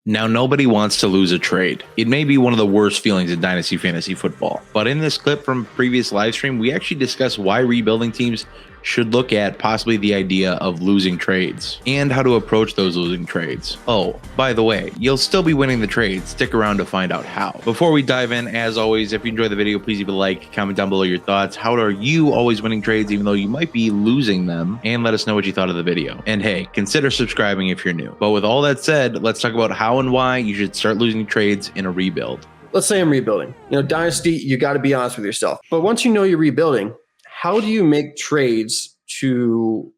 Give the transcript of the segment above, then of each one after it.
Now, nobody wants to lose a trade. It may be one of the worst feelings in Dynasty Fantasy Football. But in this clip from previous live stream, we actually discuss why rebuilding teams should look at possibly the idea of losing trades and how to approach those losing trades. Oh, by the way, you'll still be winning the trade. Stick around to find out how. Before we dive in, as always, if you enjoyed the video, please leave a like, comment down below your thoughts. How are you always winning trades even though you might be losing them? And let us know what you thought of the video. And hey, consider subscribing if you're new. But with all that said, let's talk about how and why you should start losing trades in a rebuild. Let's say I'm rebuilding. Dynasty, you got to be honest with yourself. But once you know you're rebuilding, how do you make trades to,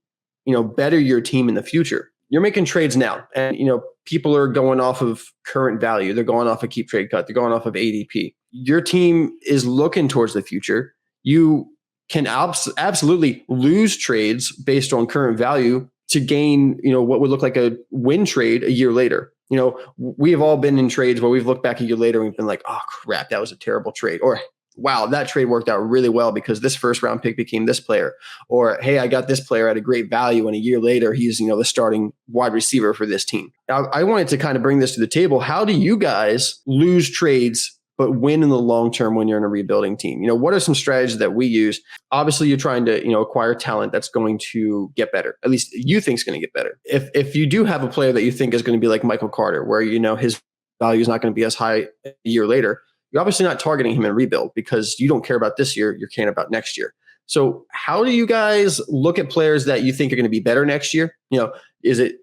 better your team in the future? You're making trades now, and people are going off of current value. They're going off of keep trade cut. They're going off of ADP. Your team is looking towards the future. You can absolutely lose trades based on current value to gain, what would look like a win trade a year later. We have all been in trades where we've looked back a year later and we've been like, oh crap, that was a terrible trade. Or wow, that trade worked out really well because this first round pick became this player. Or, hey, I got this player at a great value, and a year later, he's, the starting wide receiver for this team. I wanted to kind of bring this to the table. How do you guys lose trades but win in the long term when you're in a rebuilding team? What are some strategies that we use? Obviously, you're trying to, acquire talent that's going to get better. At least you think is going to get better. If you do have a player that you think is going to be like Michael Carter, where, his value is not going to be as high a year later, you're obviously not targeting him in rebuild because you don't care about this year. You're caring about next year. So how do you guys look at players that you think are going to be better next year? Do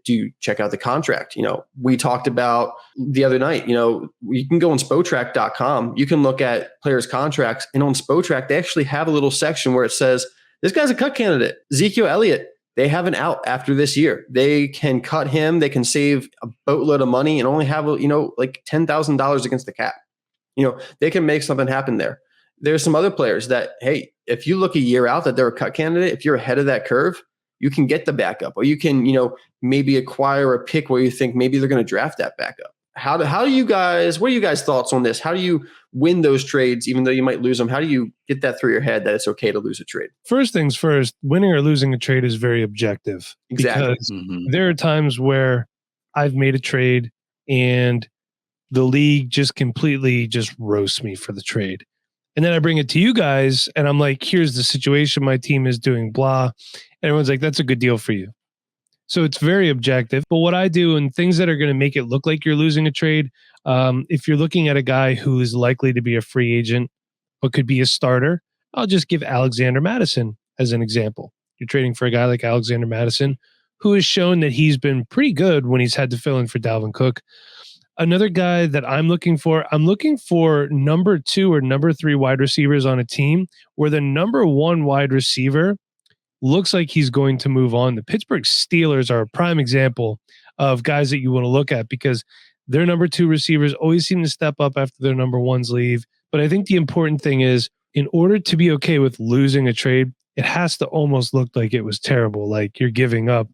you check out the contract? We talked about the other night, you can go on spotrac.com. You can look at players' contracts, and on Spotrac, they actually have a little section where it says, this guy's a cut candidate. Ezekiel Elliott, they have an out after this year. They can cut him. They can save a boatload of money and only have, like $10,000 against the cap. They can make something happen there. There's some other players that, hey, if you look a year out that they're a cut candidate, if you're ahead of that curve, you can get the backup, or you can, maybe acquire a pick where you think maybe they're going to draft that backup. What are you guys' thoughts on this? How do you win those trades, even though you might lose them? How do you get that through your head that it's okay to lose a trade? First things first, winning or losing a trade is very objective. Exactly. Because there are times where I've made a trade and the league just completely roasts me for the trade. And then I bring it to you guys and I'm like, here's the situation. My team is doing blah. And everyone's like, that's a good deal for you. So it's very objective. But what I do and things that are going to make it look like you're losing a trade, if you're looking at a guy who is likely to be a free agent but could be a starter, I'll just give Alexander Mattison as an example. You're trading for a guy like Alexander Mattison, who has shown that he's been pretty good when he's had to fill in for Dalvin Cook. Another guy that I'm looking for number 2 or number 3 wide receivers on a team where the number 1 wide receiver looks like he's going to move on. The Pittsburgh Steelers are a prime example of guys that you want to look at because their number 2 receivers always seem to step up after their number 1s leave. But I think the important thing is, in order to be okay with losing a trade, it has to almost look like it was terrible, like you're giving up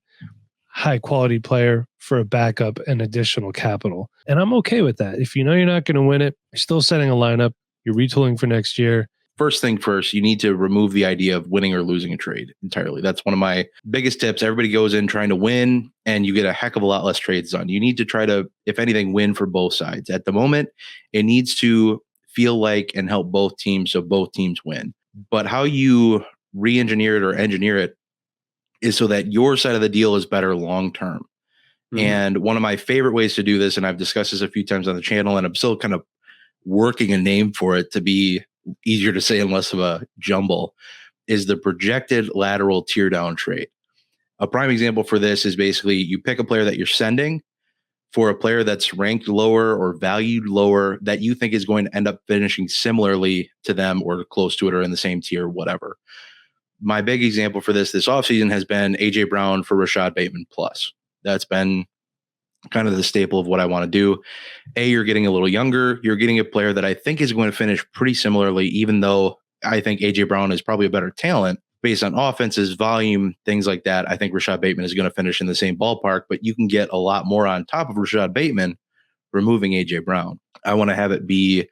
high quality player for a backup and additional capital. And I'm okay with that. If you know you're not going to win it, you're still setting a lineup, you're retooling for next year. First thing first, you need to remove the idea of winning or losing a trade entirely. That's one of my biggest tips. Everybody goes in trying to win and you get a heck of a lot less trades done. You need to try to, if anything, win for both sides. At the moment, it needs to feel like and help both teams so both teams win. But how you re-engineer it or engineer it is so that your side of the deal is better long-term. And one of my favorite ways to do this, and I've discussed this a few times on the channel, and I'm still kind of working a name for it to be easier to say and less of a jumble, is the projected lateral tear down trade. A prime example for this is basically you pick a player that you're sending for a player that's ranked lower or valued lower that you think is going to end up finishing similarly to them or close to it or in the same tier, whatever. My big example for this offseason has been AJ Brown for Rashad Bateman plus. That's been kind of the staple of what I want to do. You're getting a little younger. You're getting a player that I think is going to finish pretty similarly, even though I think AJ Brown is probably a better talent based on offenses, volume, things like that. I think Rashad Bateman is going to finish in the same ballpark, but you can get a lot more on top of Rashad Bateman removing AJ Brown. I want to have it be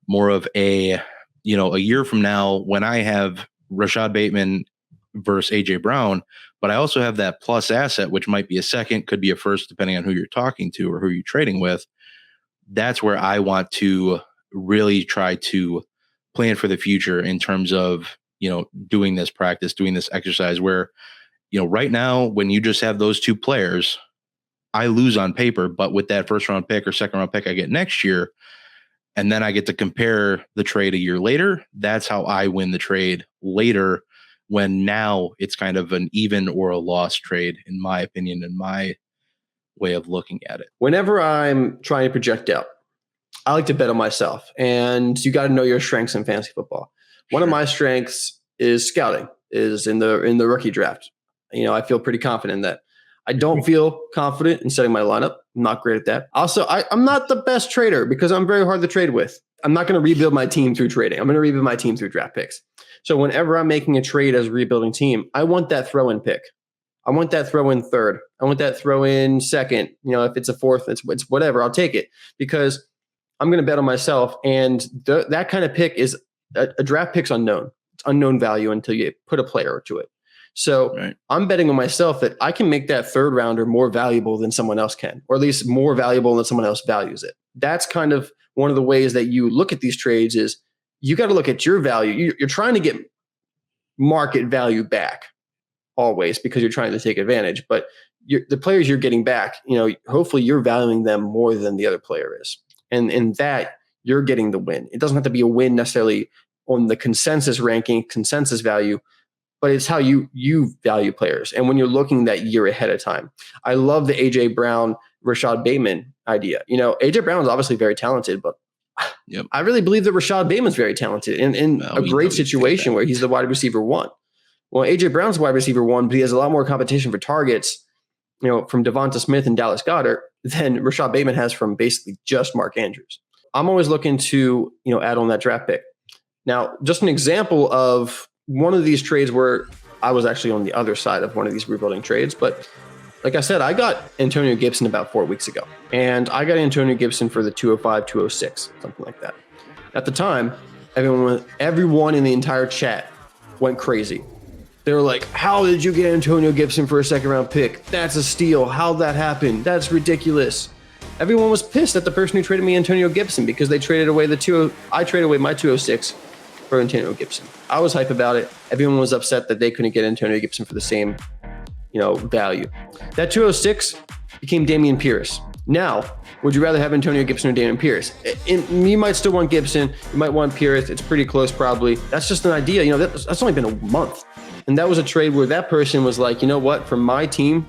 more of a year from now when I have Rashad Bateman versus AJ Brown, but I also have that plus asset, which might be a second, could be a first, depending on who you're talking to or who you're trading with. That's where I want to really try to plan for the future in terms of, doing this practice, doing this exercise where, right now, when you just have those two players, I lose on paper, but with that first round pick or second round pick I get next year, and then I get to compare the trade a year later, that's how I win the trade later, when now it's kind of an even or a loss trade, in my opinion, in my way of looking at it. Whenever I'm trying to project out, I like to bet on myself, and you got to know your strengths in fantasy football. One of my strengths is scouting, is in the rookie draft. I feel pretty confident in that. I don't feel confident in setting my lineup. I'm not great at that. Also, I'm not the best trader because I'm very hard to trade with. I'm not going to rebuild my team through trading. I'm going to rebuild my team through draft picks. So whenever I'm making a trade as a rebuilding team, I want that throw-in pick. I want that throw-in third. I want that throw-in second. If it's a fourth, it's whatever. I'll take it because I'm going to bet on myself. And that kind of pick is a draft pick's unknown. It's unknown value until you put a player to it. So I'm betting on myself that I can make that third rounder more valuable than someone else can, or at least more valuable than someone else values it. That's kind of one of the ways that you look at these trades is you got to look at your value. You're trying to get market value back always because you're trying to take advantage. But the players you're getting back, hopefully you're valuing them more than the other player is. And in that, you're getting the win. It doesn't have to be a win necessarily on the consensus ranking, consensus value, but it's how you value players. And when you're looking that year ahead of time, I love the AJ Brown, Rashad Bateman idea. AJ Brown is obviously very talented, but I really believe that Rashad Bateman's very talented in a great situation where he's the wide receiver one. Well, AJ Brown's wide receiver one, but he has a lot more competition for targets, from Devonta Smith and Dallas Goedert than Rashad Bateman has from basically just Mark Andrews. I'm always looking to, add on that draft pick. Now, just an example of one of these trades where I was actually on the other side of one of these rebuilding trades. But like I said, I got Antonio Gibson about 4 weeks ago. And I got Antonio Gibson for the 205, 206, something like that. At the time, everyone in the entire chat went crazy. They were like, how did you get Antonio Gibson for a second round pick? That's a steal. How'd that happen? That's ridiculous. Everyone was pissed at the person who traded me Antonio Gibson because they traded away I traded away my 206 for Antonio Gibson. I was hype about it. Everyone was upset that they couldn't get Antonio Gibson for the same, value. That 206 became Dameon Pierce. Now, would you rather have Antonio Gibson or Dameon Pierce? You might still want Gibson. You might want Pierce. It's pretty close, probably. That's just an idea. That's only been a month. And that was a trade where that person was like, you know what? For my team,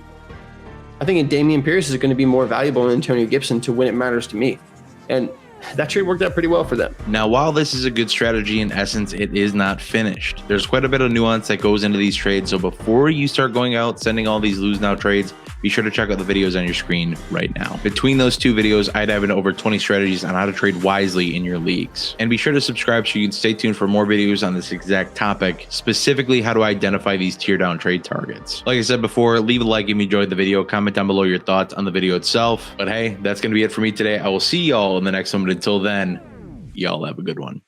I think Dameon Pierce is going to be more valuable than Antonio Gibson to when it matters to me. And that trade worked out pretty well for them. Now, while this is a good strategy, in essence, it is not finished. There's quite a bit of nuance that goes into these trades. So before you start going out, sending all these lose now trades, be sure to check out the videos on your screen right now. Between those two videos, I dive into over 20 strategies on how to trade wisely in your leagues. And be sure to subscribe so you can stay tuned for more videos on this exact topic, specifically how to identify these tier down trade targets. Like I said before, leave a like if you enjoyed the video, comment down below your thoughts on the video itself. But hey, that's going to be it for me today. I will see y'all in the next one. But until then, y'all have a good one.